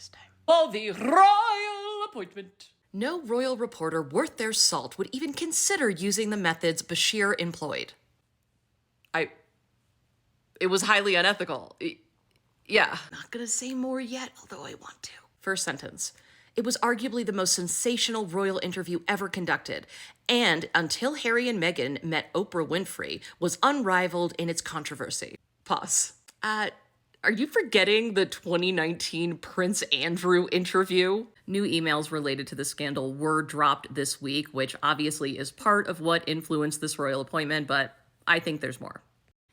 this time. For the royal appointment. No royal reporter worth their salt would even consider using the methods Bashir employed. It was highly unethical. Yeah. Not gonna say more yet, although I want to. First sentence. It was arguably the most sensational royal interview ever conducted, and until Harry and Meghan met Oprah Winfrey, was unrivaled in its controversy. Pause. Are you forgetting the 2019 Prince Andrew interview? New emails related to the scandal were dropped this week, which obviously is part of what influenced this royal appointment, but I think there's more.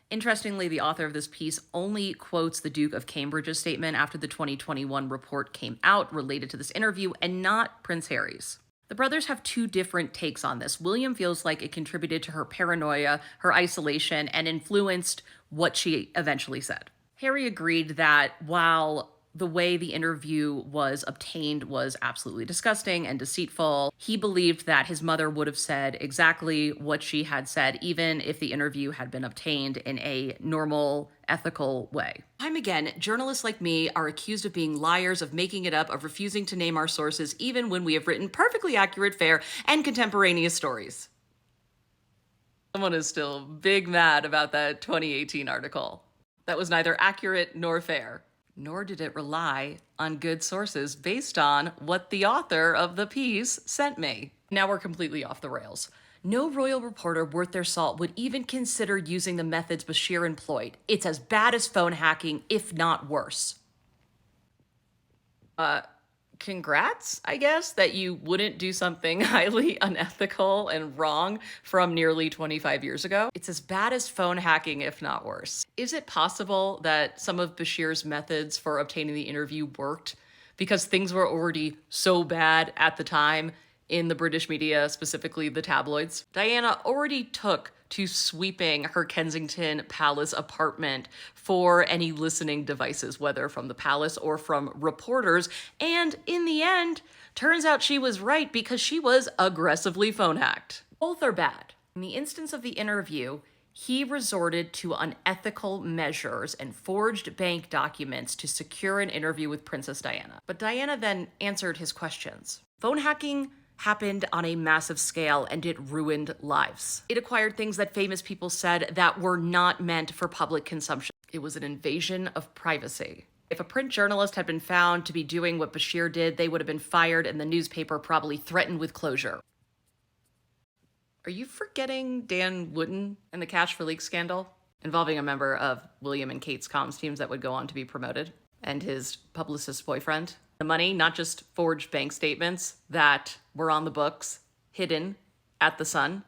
Interestingly, the author of this piece only quotes the Duke of Cambridge's statement after the 2021 report came out related to this interview and not Prince Harry's. The brothers have two different takes on this. William feels like it contributed to her paranoia, her isolation, and influenced what she eventually said. Harry agreed that while the way the interview was obtained was absolutely disgusting and deceitful, he believed that his mother would have said exactly what she had said, even if the interview had been obtained in a normal, ethical way. Time again, journalists like me are accused of being liars, of making it up, of refusing to name our sources, even when we have written perfectly accurate, fair, and contemporaneous stories. Someone is still big mad about that 2018 article. That was neither accurate nor fair. Nor did it rely on good sources based on what the author of the piece sent me. Now we're completely off the rails. No royal reporter worth their salt would even consider using the methods Bashir employed. It's as bad as phone hacking, if not worse. Congrats, I guess, that you wouldn't do something highly unethical and wrong from nearly 25 years ago. It's as bad as phone hacking, if not worse. Is it possible that some of Bashir's methods for obtaining the interview worked because things were already so bad at the time in the British media, specifically the tabloids? Diana already took to sweeping her Kensington Palace apartment for any listening devices, whether from the palace or from reporters. And in the end, turns out she was right because she was aggressively phone hacked. Both are bad. In the instance of the interview, he resorted to unethical measures and forged bank documents to secure an interview with Princess Diana. But Diana then answered his questions. Phone hacking happened on a massive scale and it ruined lives. It acquired things that famous people said that were not meant for public consumption. It was an invasion of privacy. If a print journalist had been found to be doing what Bashir did, they would have been fired and the newspaper probably threatened with closure. Are you forgetting Dan Wooten and the Cash for Leaks scandal involving a member of William and Kate's comms teams that would go on to be promoted and his publicist's boyfriend? The money, not just forged bank statements that were on the books, hidden at the Sun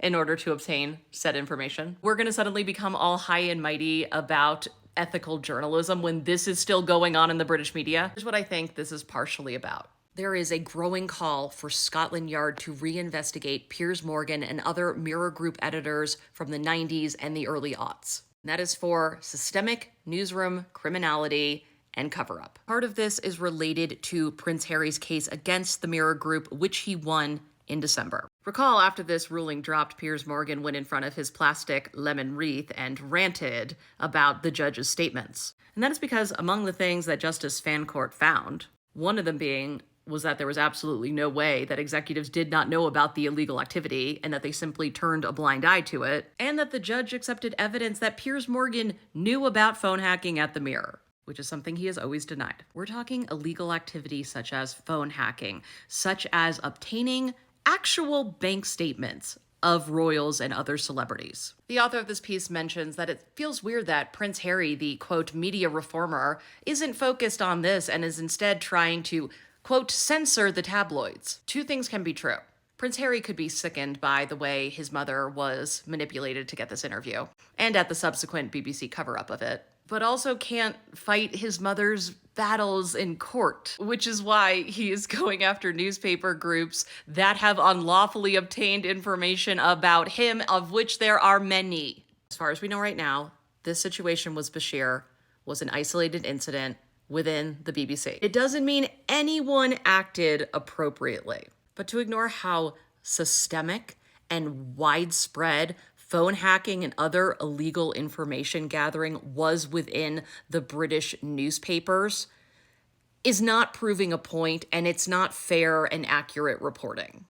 in order to obtain said information. We're going to suddenly become all high and mighty about ethical journalism when this is still going on in the British media. Here's what I think this is partially about. There is a growing call for Scotland Yard to reinvestigate Piers Morgan and other Mirror Group editors from the 90s and the early aughts. And that is for systemic newsroom criminality and cover-up. Part of this is related to Prince Harry's case against the Mirror Group, which he won in December. Recall, after this ruling dropped, Piers Morgan went in front of his plastic lemon wreath and ranted about the judge's statements. And that is because among the things that Justice Fancourt found, one of them was that there was absolutely no way that executives did not know about the illegal activity and that they simply turned a blind eye to it, and that the judge accepted evidence that Piers Morgan knew about phone hacking at the Mirror, which is something he has always denied. We're talking illegal activity such as phone hacking, such as obtaining actual bank statements of royals and other celebrities. The author of this piece mentions that it feels weird that Prince Harry, the, quote, media reformer, isn't focused on this and is instead trying to, quote, censor the tabloids. Two things can be true. Prince Harry could be sickened by the way his mother was manipulated to get this interview, and at the subsequent BBC cover-up of it, but also can't fight his mother's battles in court, which is why he is going after newspaper groups that have unlawfully obtained information about him, of which there are many. As far as we know right now, this situation with Bashir was an isolated incident within the BBC. It doesn't mean anyone acted appropriately, but to ignore how systemic and widespread phone hacking and other illegal information gathering was within the British newspapers is not proving a point, and it's not fair and accurate reporting.